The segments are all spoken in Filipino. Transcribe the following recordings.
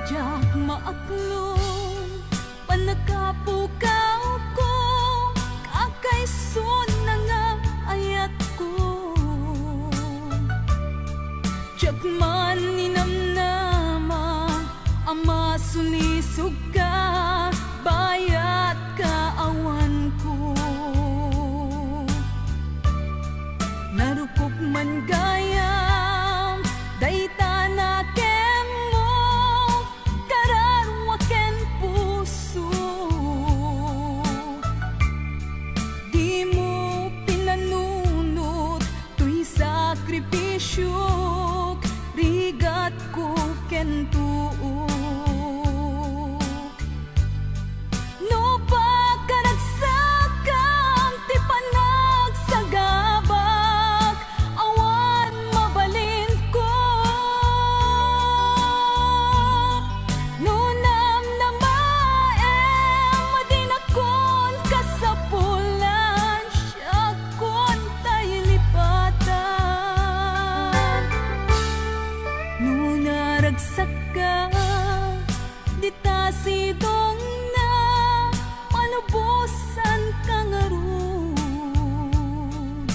Diyak maaklong panakapukaw ko, kakaisun na nga ayat ko. Diyak man ninamnama ama sulisog ka, bayat kaawan ko. Narukop man gayam dayta na kemo, kararwaken puso. Di mo pinanunot tuy sakripisyo, rigat ko ken tuok. No pagkaragsakam ti panagsagabak, awan mabalin ko. No namnamaem madinakon kasapulan, siya kon tay lipatan. No naragsak ka, di ta sidong na palubusan ka nga ron.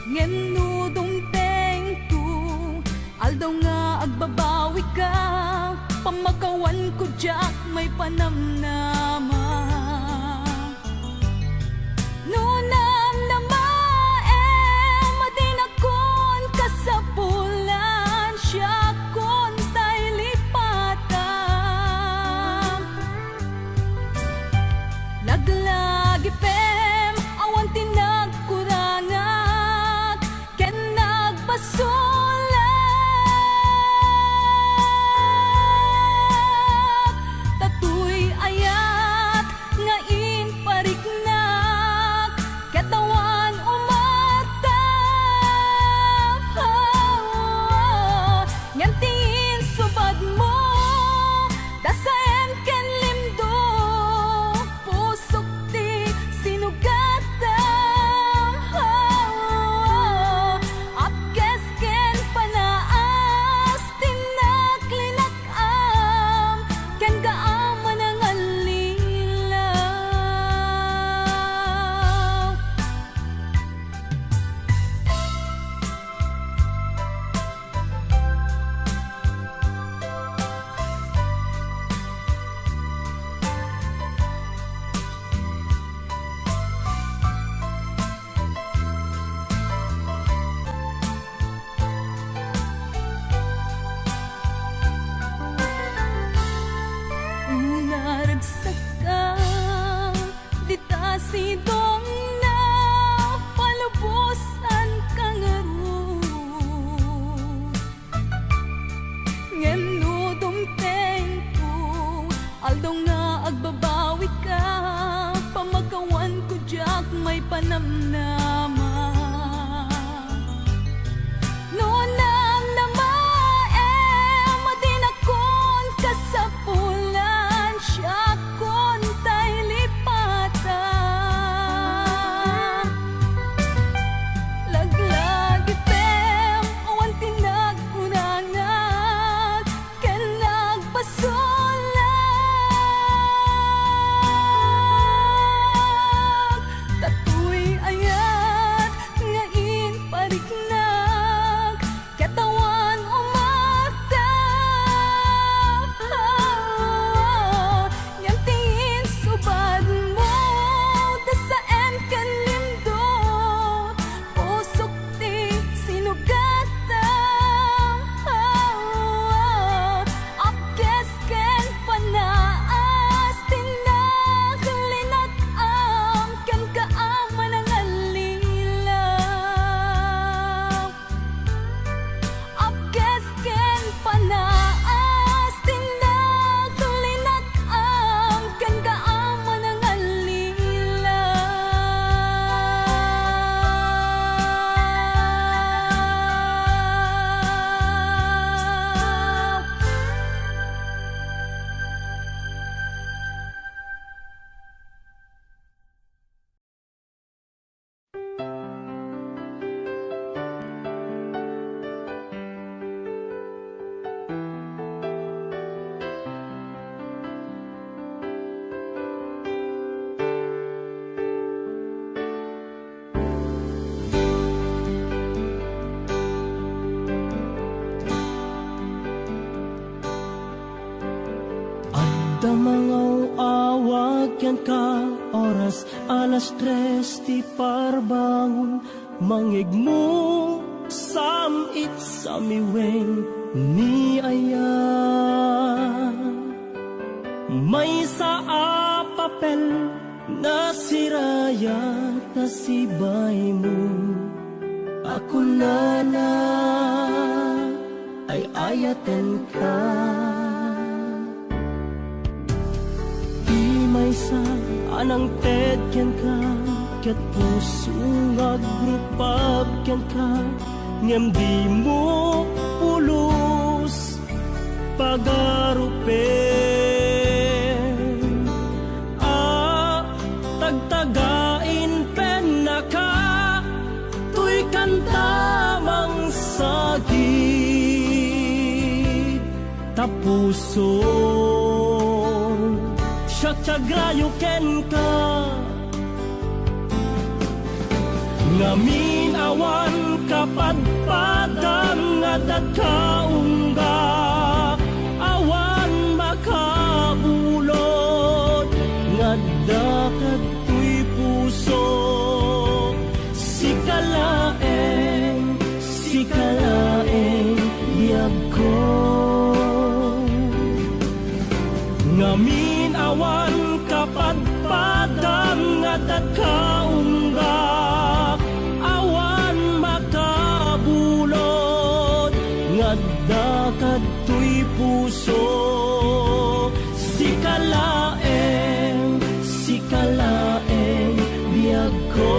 Ngem no dumteng tu, aldaw nga agbabawi ka, pamakawan ko diyak may panamnama. No namnamaem madinakon kasapulan, siya kon tay lipatan. Laglagi pem awan tinagkurangak, ken nagbasulak. Tatuy ayat nga inpariknak, katawan umatap. Ngem tingin subad mo, dasaem ken limdo, pusok ti sinugatam. Apkes ken panaas tinaklinakam, ken gaaman ang alilaw. Naragsak ka, di ta sidong na palubusan ka nga ron. Ngem no dumteng ko, aldaw nga agbabawi ka, pamakawan ko diyak may panamnama. No namnamaem madinakon kasapulan, siya kon tay lipatan. Laglagi pem awan tinagkunangak, ken nagbasulak. Tatuy ayat Damangaw awag yan ka oras 3:00 ti parbangon mangigmo samit samiweng ni aya may sa papel na siraya na sibay mo ako na ay ayaten ka may sa anang ted ken ka ket puso agrupab ken ka ngem di mo pulos pagarupen tagtagain pen naka tuy kantamang sagit tapuso Syagrayo ken ka ngamin awan kapadpadang ngadat kaungga awan makabulod ngadakat tuy puso sikalaeng biyag ko ngamin awan kapadpadang ngadat kaungga awan makabulod ngadakat tuy puso sikalaeng biyag ko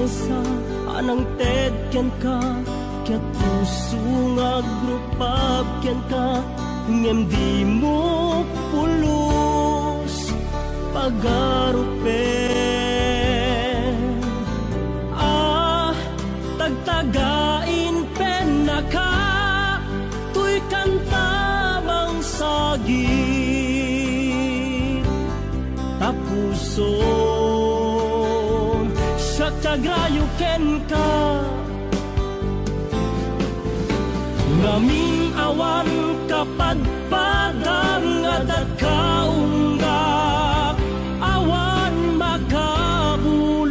sa anang ted ken ka ket puso agrupab ken ka ngem di mo pulos pagarupen tagtagain pen naka tuy kantamang sagit tapuso Syagrayo ken ka ngamin awan kapadpadang ngadat kaungga awan makabulod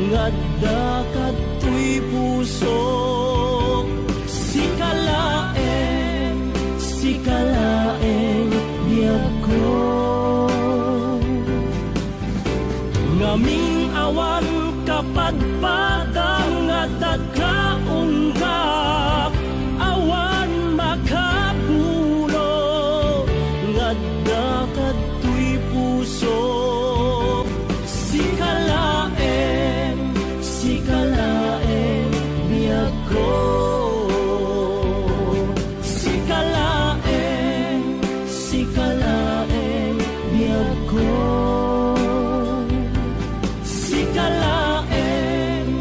ngadakat tuy puso sikalaeng biyag ko ngamin awan kapadpadang ngadat kaungga awan makabulod ngadakat tuy puso sikalaeng biyag ko sikalaeng biyag ko sikalaeng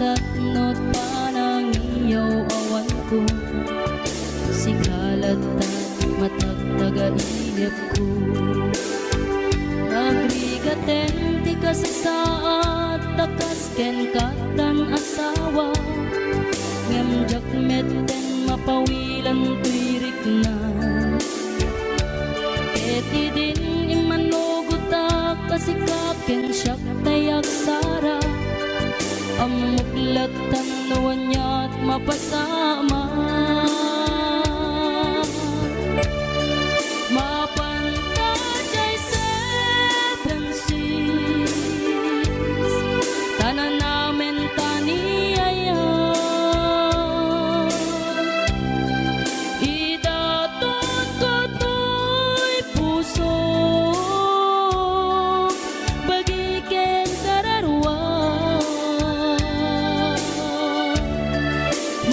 satnot panang iyaw awan ko sikalat at matagtaga-inip ko nagrigaten ti kasasaat takas ken katan asawa ngamjak metten mapawilan tuirik na eti din imanugutak kasikaken siyak tayak sara amuklatan nawan niya't mapasama mapantajay seven seas tanan namin taniyaya idaton ko to'y puso bagiken kararwa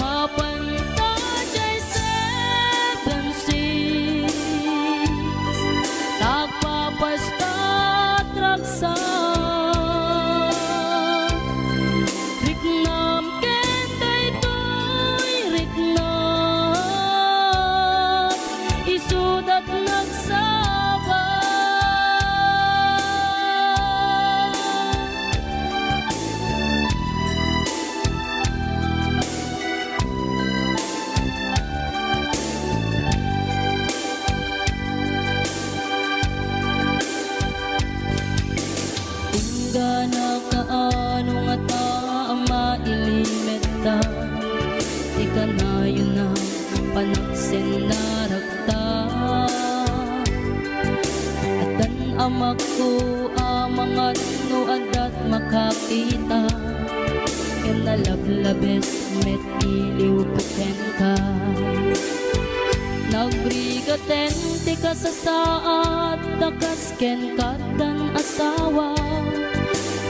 mapantajay seven seas tagpapastat raksa riknam ken daytoy riknam isudat nagsaba Tunggana kaano nga taama ilimeta di ka na yun na panaksin na rakta at dan amak ko amangan no adat makakita ken nalablabes met iliw ko ken ka nagrigaten ti kasasaat takas ken katan asawa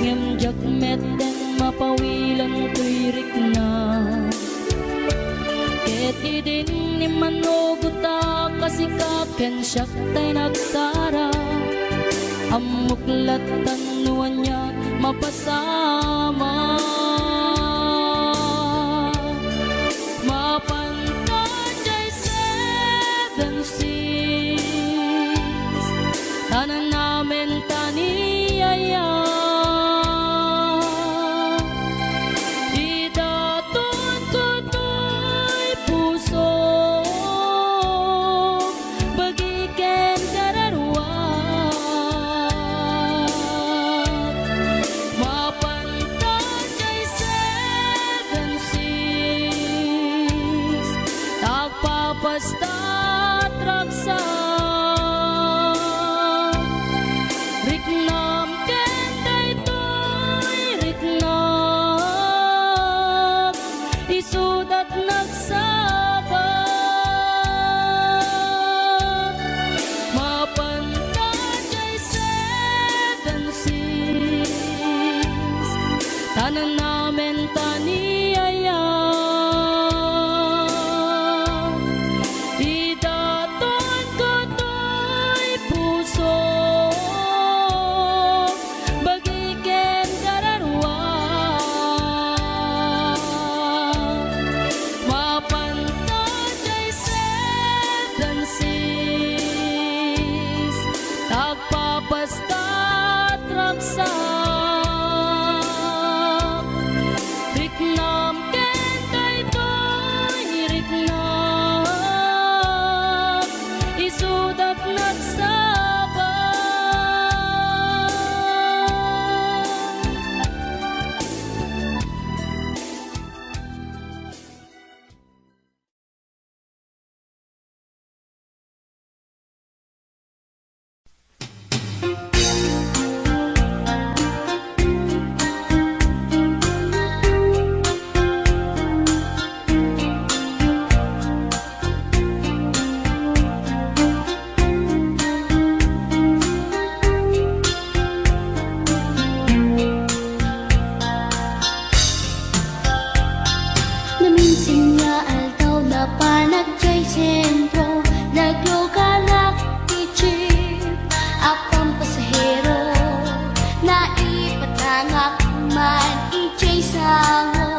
ngemjak metten mapawilan tuirik na ket idin ni manuguta kasikaken siyak tay nagsara amuklatan nuwan niya mapasama mapantajay seven seas tanan namin taniyaya idaton ko to'y puso bagiken kararwa mapantajay seven seas tagpapastat raksa riknam ken daytoy riknam isudat nagsaba mapantajay seven seas tanan namin taniyaya idaton ko to'y puso bagiken kararwa mapantajay seven seas tagpapastat raksa riknam ken daytoy riknam isudat nagsaba Naminsan nga altaw na panagjay sentro naglugalak ti jeep apang pasahero naipatangak man ijay sango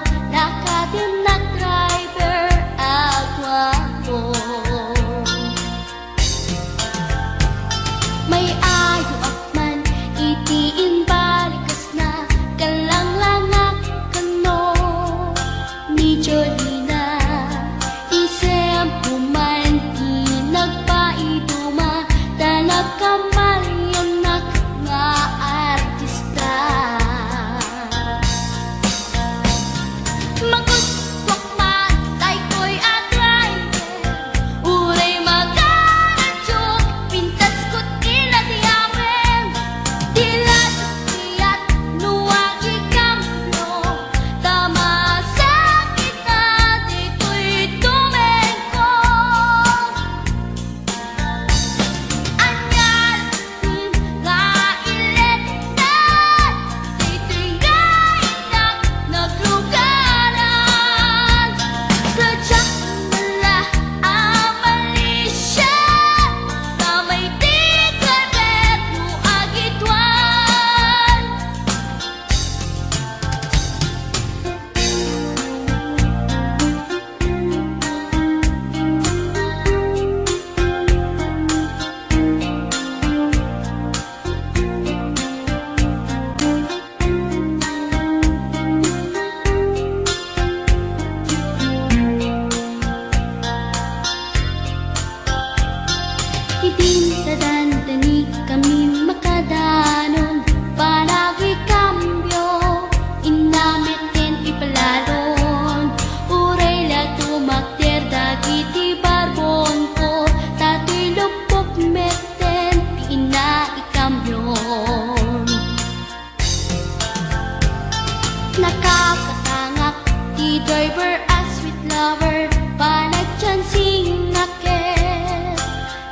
driver as sweet lover, panagchansing nakit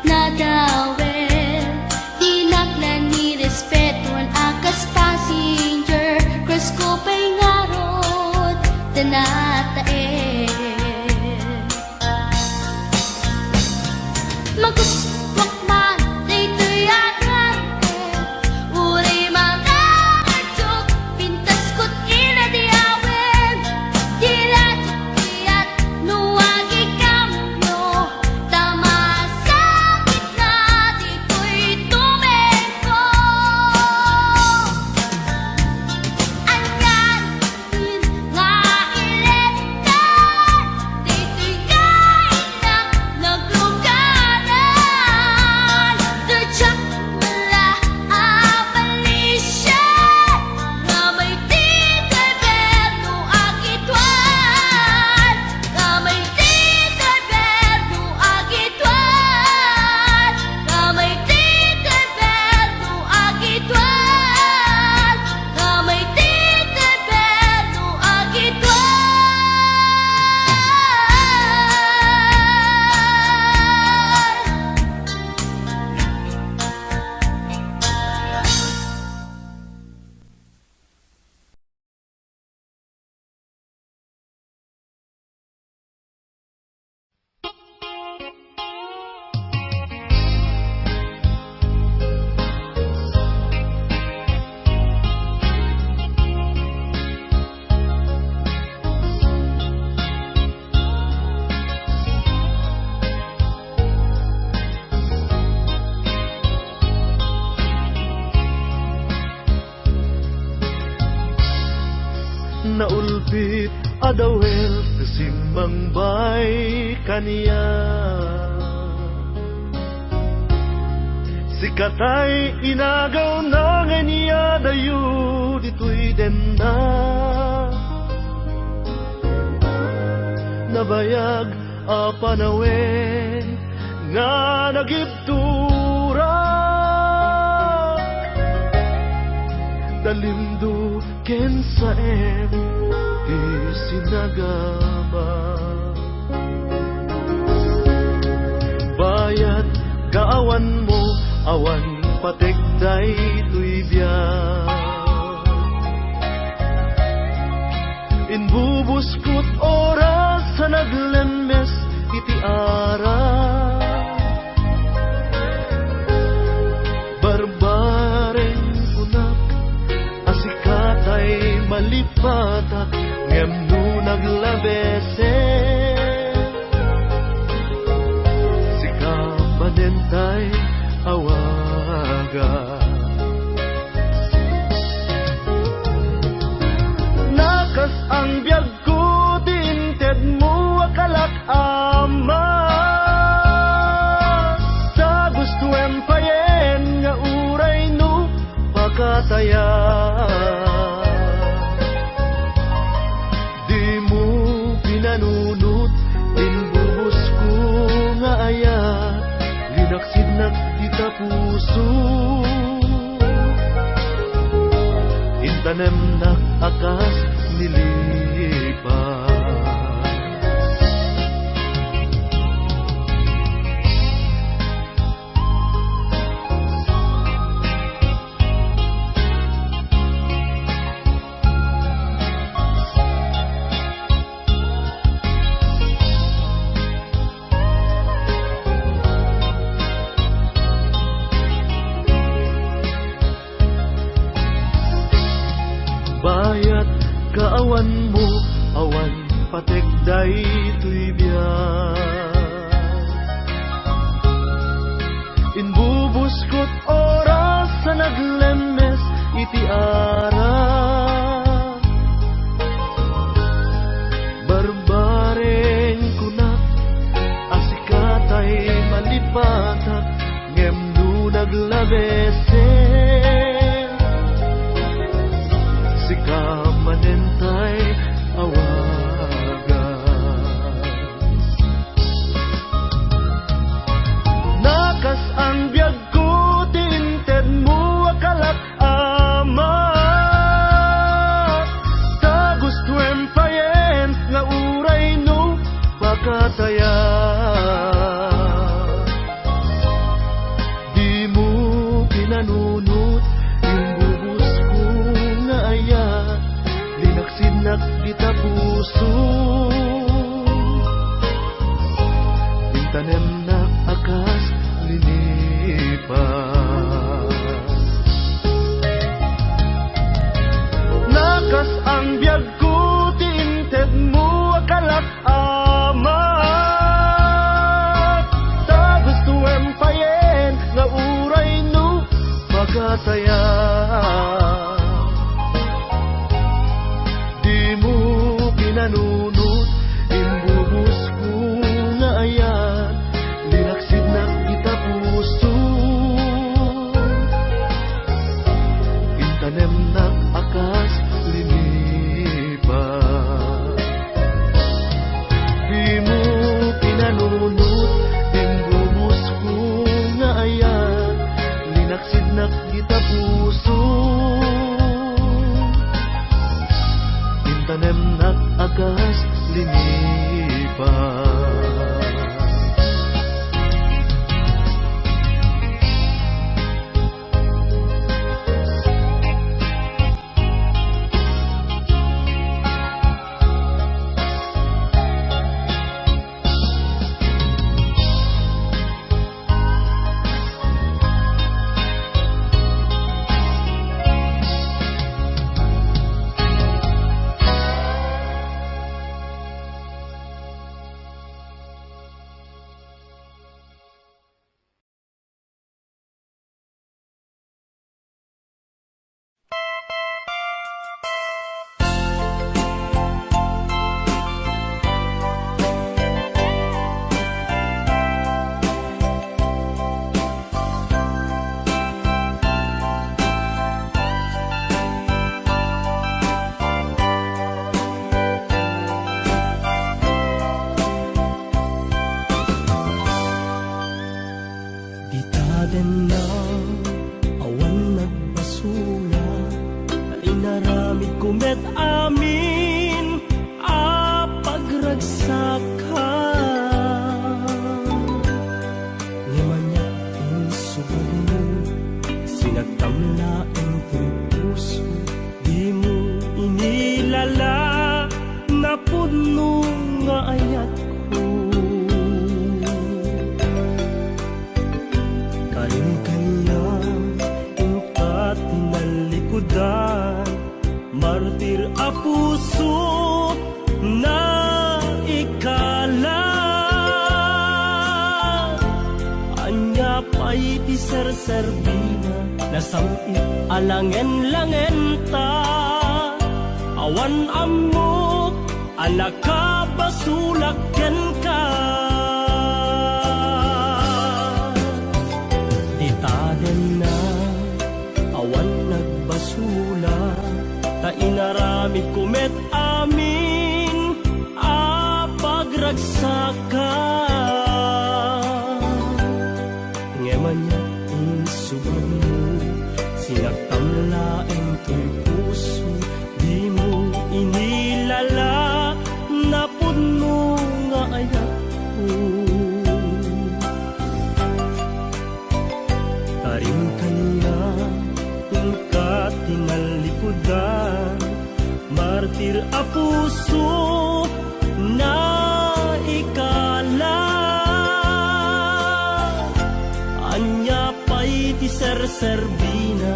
na dawel. Dinaklan ni respetuan akas passenger, cross ko pa'y ngarot, tanatae. Maguswak man, daytoy agante, uri mga archok, pintas ko't inadiawen. Dilat-diat, nuwagi kamyo, tamasakit na dito'y tumeko. Anyan, din nga iletan, dito'y kain na naglugaran. Dudyak mala abalisyan, nga may tito'y berno agitwan. Nga may tito'y berno agitwan. Nga may tito'y berno agitwan. Nga may tito'y berno agitwan. Naulbit adawel kasimbang bay kaniya, sikatay inagaw na nga niya dayo dito'y denda. Nabayag a panawen nga nagibtura, dalimdo ken sa di sinagama. Bayat kaawan mo, awan pategday tuy biyak. Inbubuskot oras sa naglemes iti ara, barbareng unak asikatay malipatak ngem no naglabese. Sikamanentay awaga, nakas ang biyag ko tinted mo akalak ama. Sa gusto empayen nga uray no pakataya, di mo pinanunot inbubos ko nga aya, linaksid na kita puso. Intanem na akas nilipas. Bayat kaawan mo, awan pategday tuy biyak. Inbubuskot oras sa naglemes iti ara, barbareng kunak asikatay malipatak ngem no naglabese. Sikamanentay awaga, puso. Tanem na akas linipas. Nakas ang biyag ko, tiinted mo akalak amat. Ta gusto empayen, nga uray no magataya. Di mo pinanunod, imbubus ko nga ayan. Linaksid na kita puso. Intanem na akas linipas. Di mo pinanunod, imbubus ko nga ayan. Linaksid na kita puso. Intanem na akas linipas. Kumet amin a pagragsakan. Ngimanya insubad mo, sinagtamla ang puso. Di mo inilala na puno nga ayat ko. Kaling kanya ang katinalikudan, martir a puso na ikala. Anya pa'y ti serserbina, nasamit alangen-langen ta. Awan amok, alaka basulaken ka. Di taden na, awan nagbasula, ta inaramid kumet amin a pagragsakan. Ngemanya insubad mo, sinagtamla ang tuy puso. Di mo inilala na puno nga ayat ko. Tarim kanya ang katinalikudan, martir a puso na ikala. Anya pa'y ti serserbina,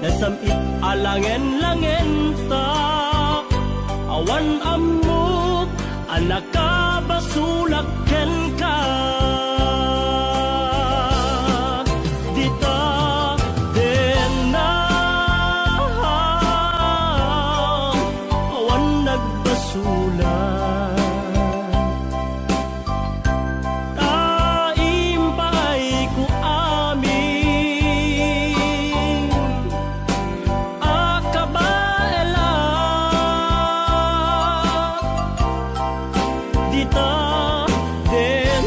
nasamit alangen-langen ta. Awan amok, alaka basulaken ka. Dita den na awan nagbasulan. Taimpay ko amin akabaela. Dita den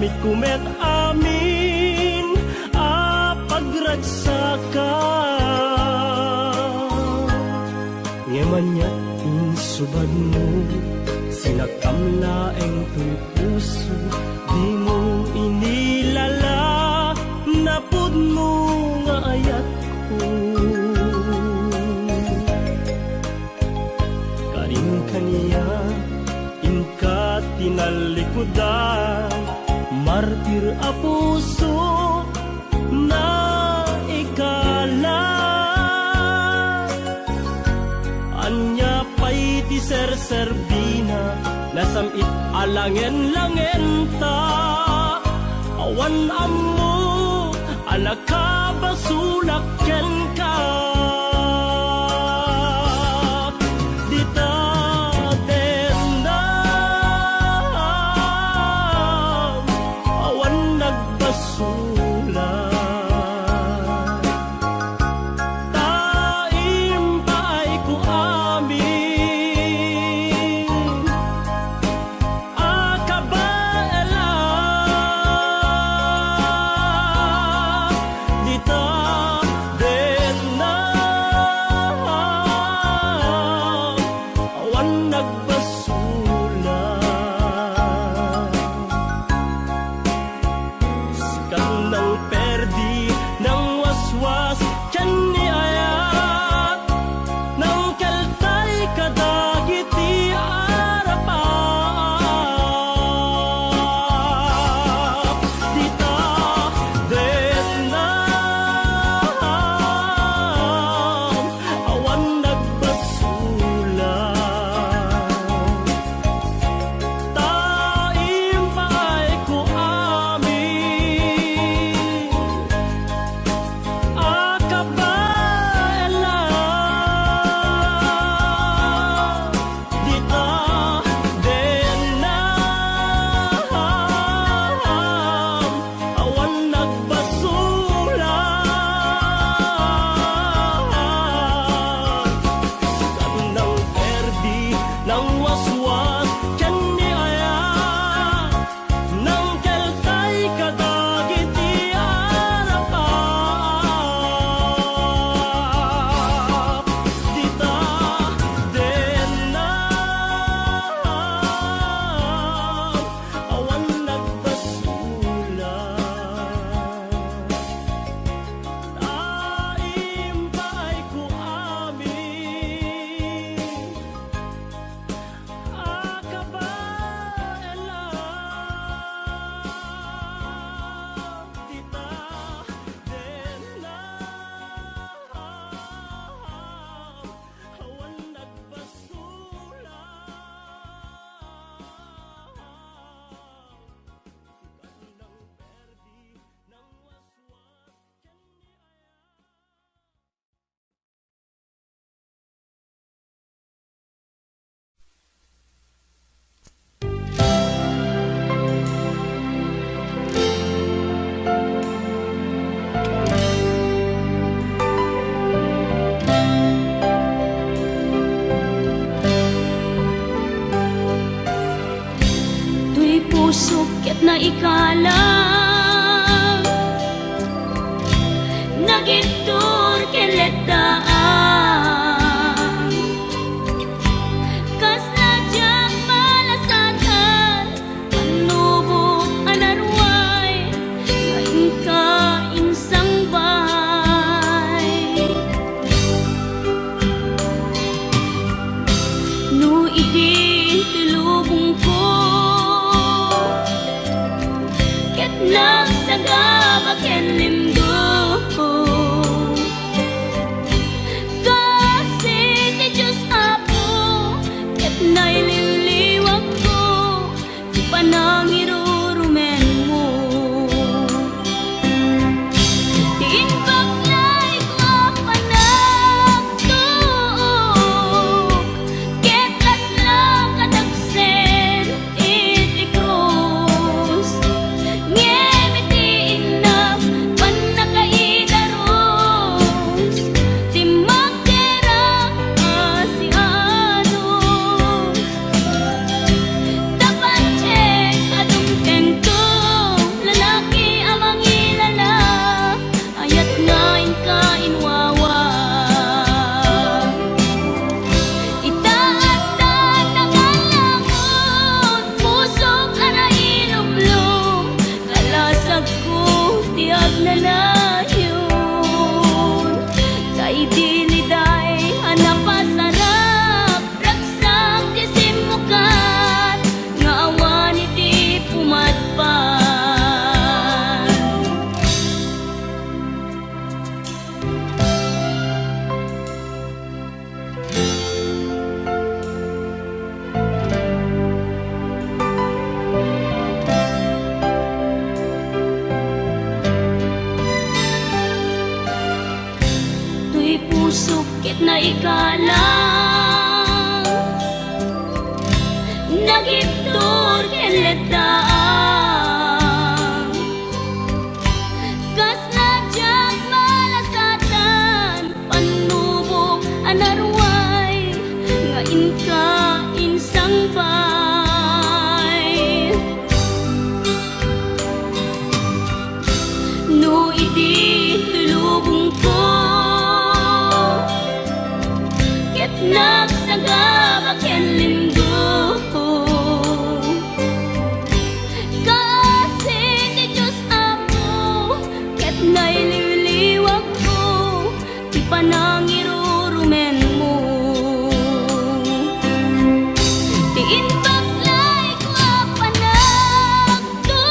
damit kumet amin pagragsaka ngemanyat insubad mo sinakamlaeng tuy puso di mo inilala napud mo nga ayat ko karing kaniya inka tinalikudan martir a puso na ikala anya pay ti serserbina nasamit alangen-langen ta awan ammo alakabasulak ken ka dita denam awan nagbasulat taimpay ko amin akabaela dita denam awan nagbasulat sikat ng perdi ng waswas tiyan ni ayat ng keltay kadagiti arapap dita denam awan nagbasulat taimpay ko amin akabaela dita denam awan nagbasulat sikat ng perdi ng waswas tiyan ni ayat ng keltay kadagiti arapap dita denam awan nagbasulat taimpay ko amin akabaela dita denam awan nagbasulat sikat ng perdi ng waswas tiyan ni Tuy puso ket na ikala nagitur ken letdaan kas najang malasadan panubo anarway ngayon ka insang bay no idi tilubong ko Tuy pusok ket na ikalang nagiptor ken letang kas nadyag malasatan panubok anarway nga inka insang bay no iti tulubong ko ket nagsagaba ken lindo kasi ti Diyos Apo ket naililiwag ko ti panangirurumen mo ti inbaklay ko a panagtuo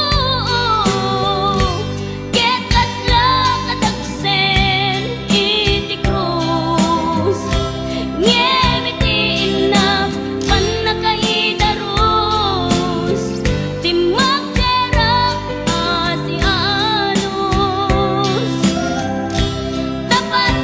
ket kasla katagsen iti krus ngem iti inap panakaidarus ti magderang asianos tapat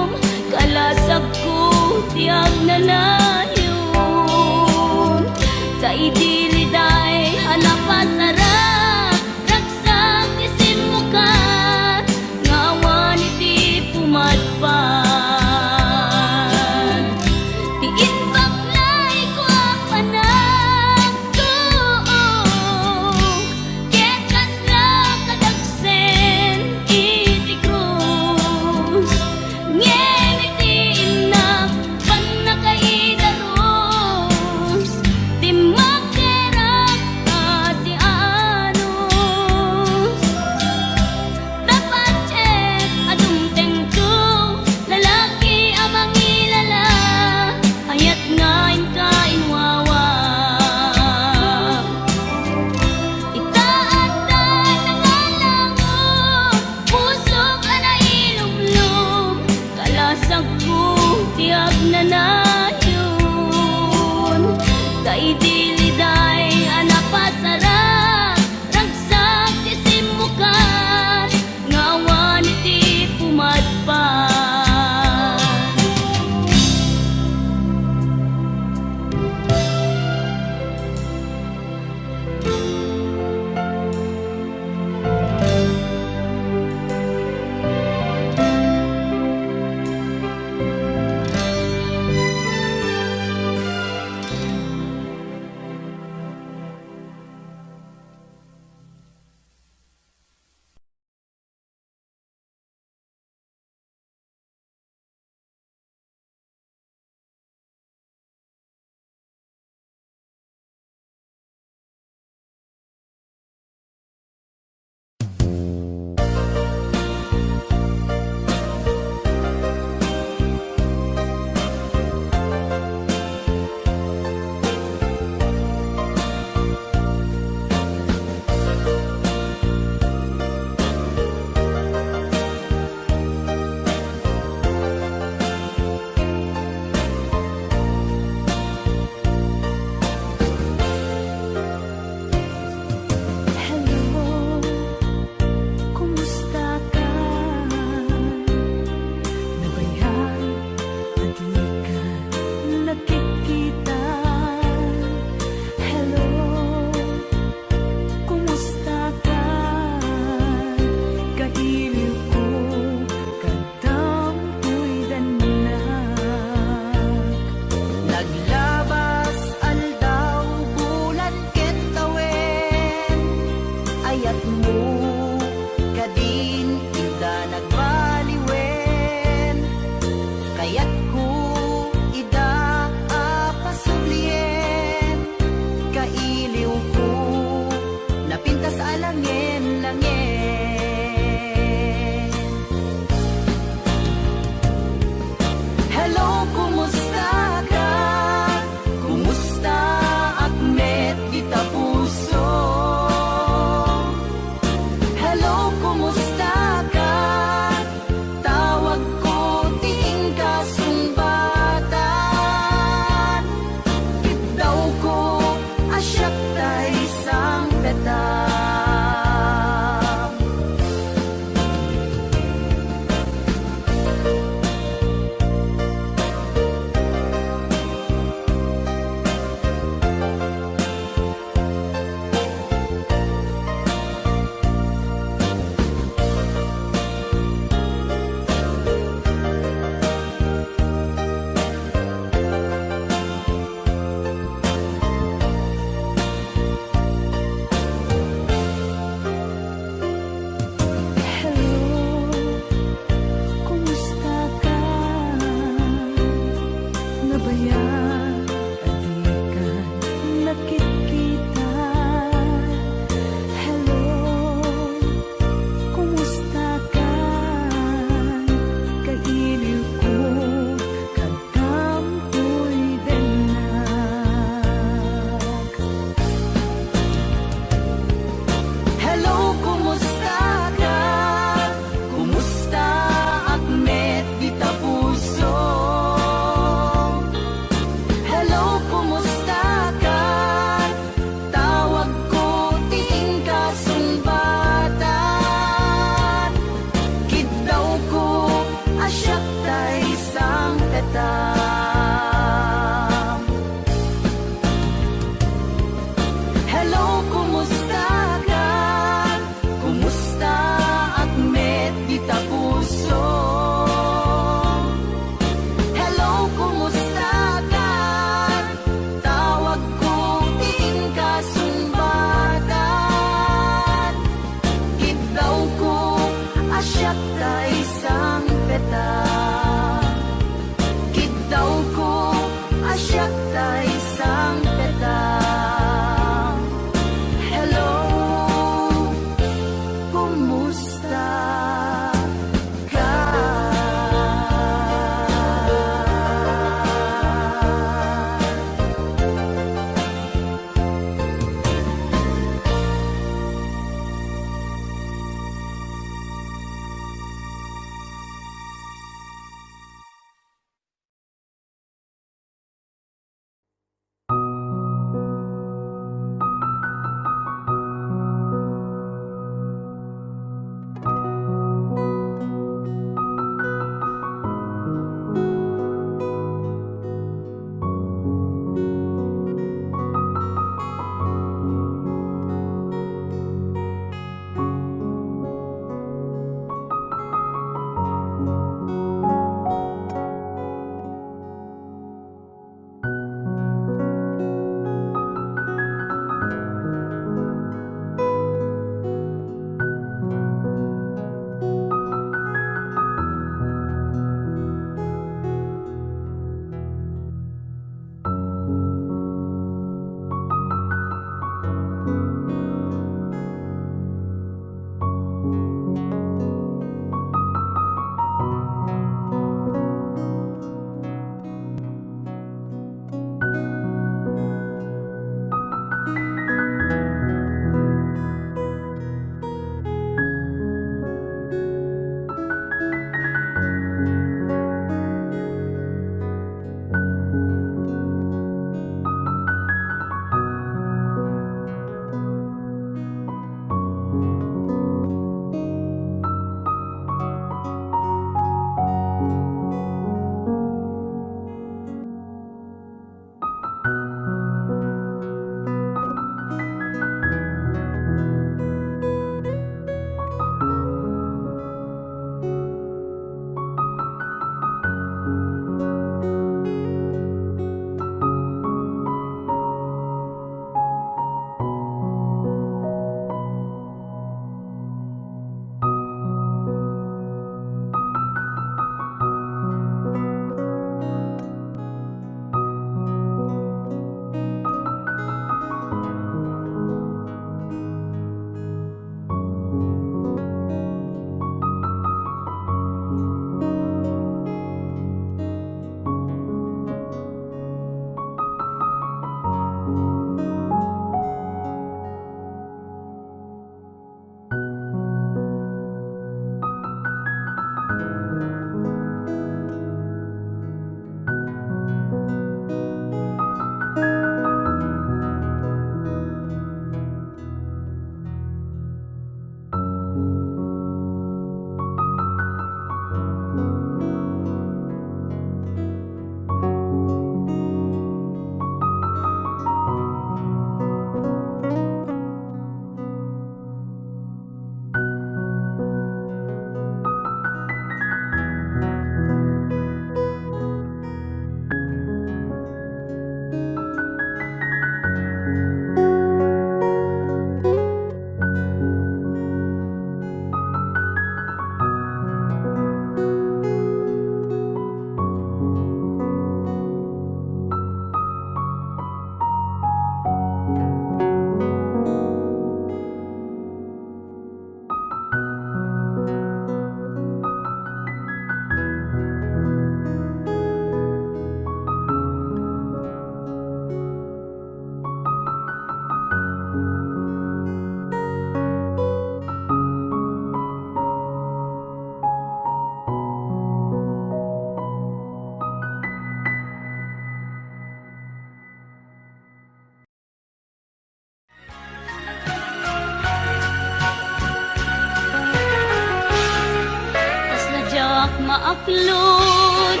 Tas nadyak maaklod,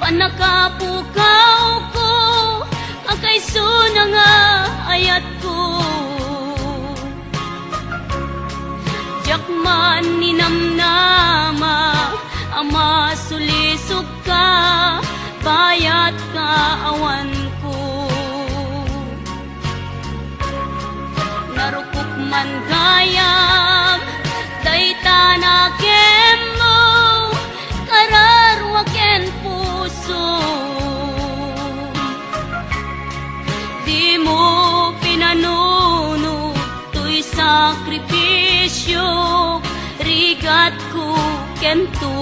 panakapukaw ko, kakaiso na nga ayat ko. Jakman ninamnama, ama sulisok ka, bayat ka awan ko. Narukok man gayam, dayta na kemo, kararwaken puso. Di mo pinanuno, to'y sakripisyo, rigat ko kento.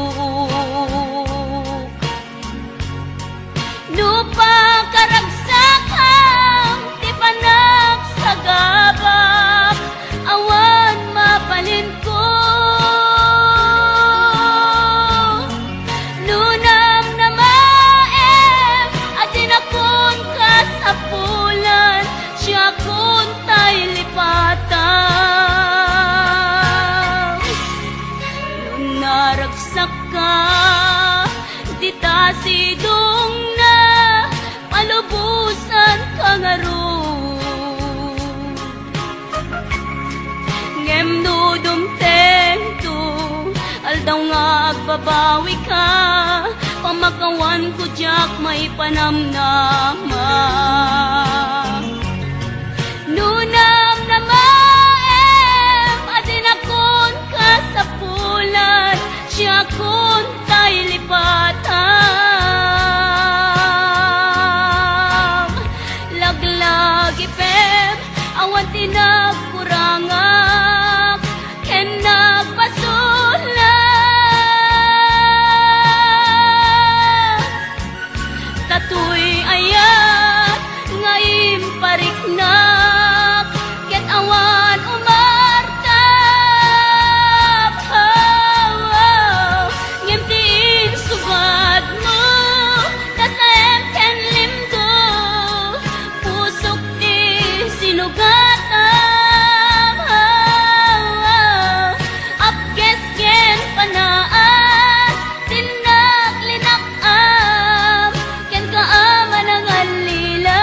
Lupa karagsakang, di panak sa gabak, awan mapalin ko. Lunam na maem, atin akon kasapulan, siya kun tay lipatan. Lunaragsak ka, di ta sidong na, palubusan ka nga ron. Ngem no dumtento, aldaw nga agbabawi ka, pamakawan ko jak may panamnama. Nunam na maem, adin akon kasapulan, siya kun tay lipatan. Laglagi pem, awan tinagkurangak, ken nagpasulat. Tatoy ayat, ngayon pariknak, ket awan umartap. Ngem tiin subad mo, tasayem ken limdo, pusok ti sinugatam. Apkes ken panaas, tinak linakam, ken kaama ng alilaw.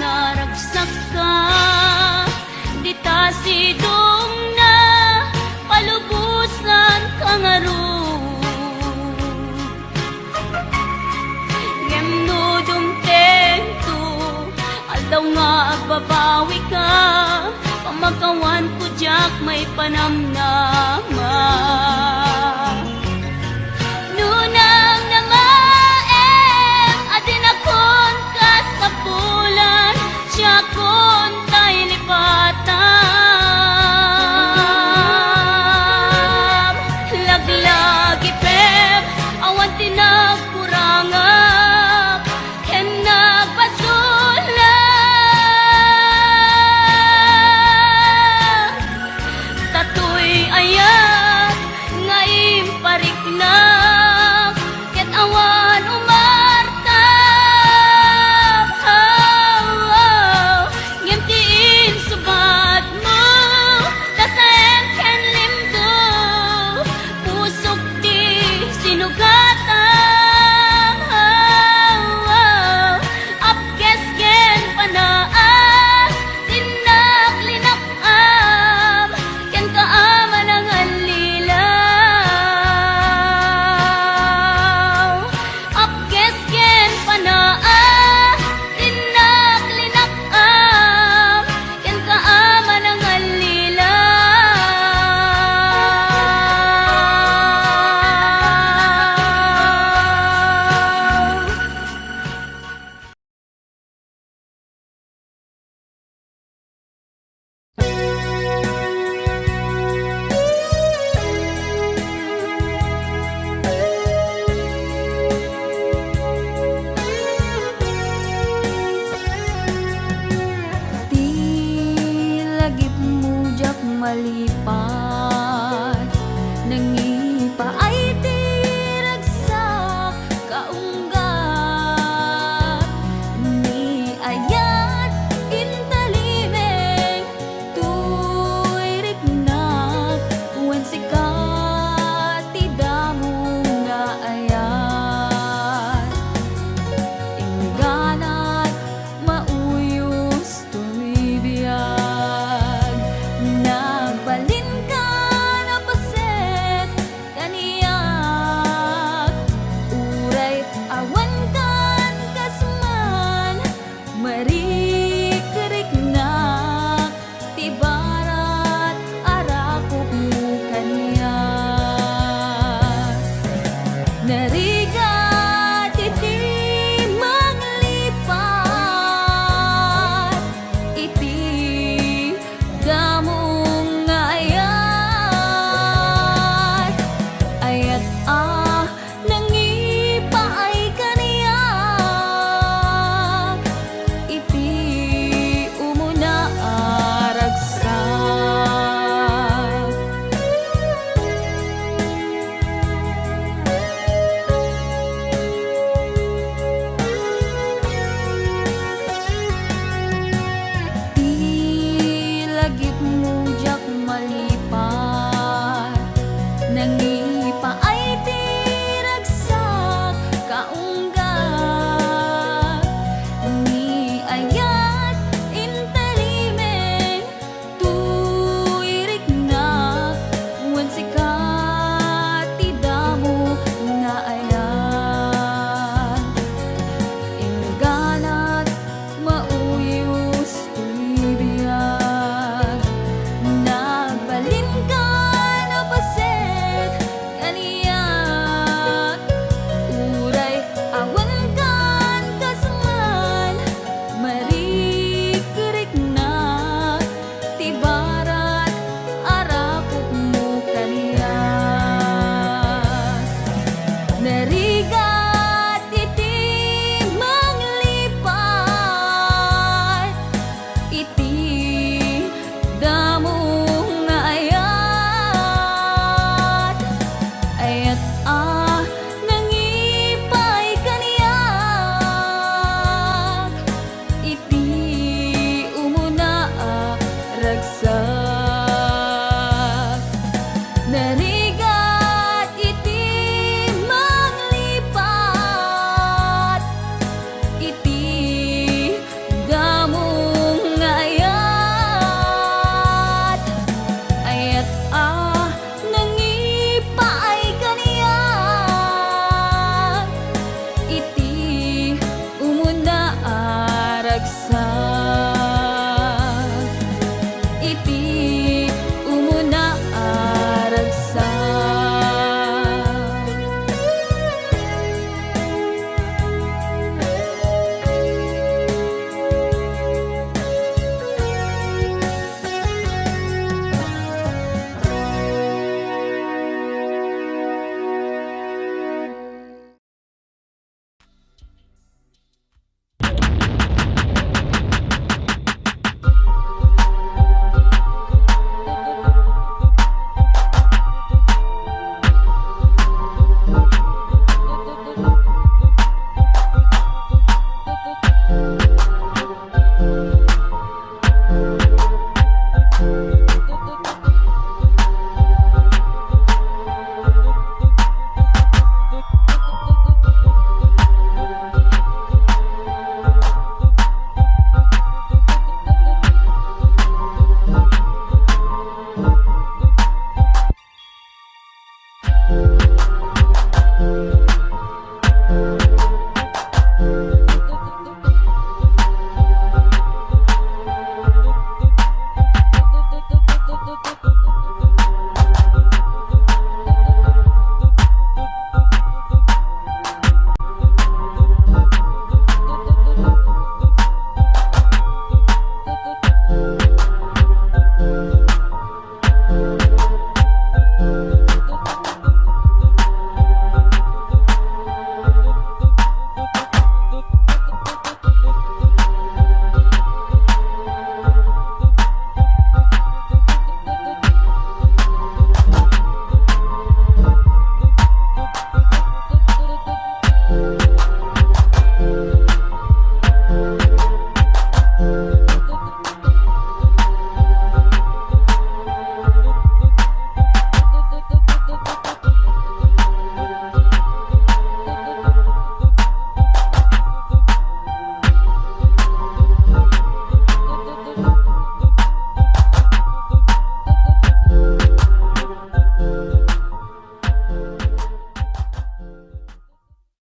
Naragsak ka, di ta sidong na, palubusan ka nga ron. Ngem no dumtento, aldaw nga agbabawi ka, pamakawan ko jak may panamnama.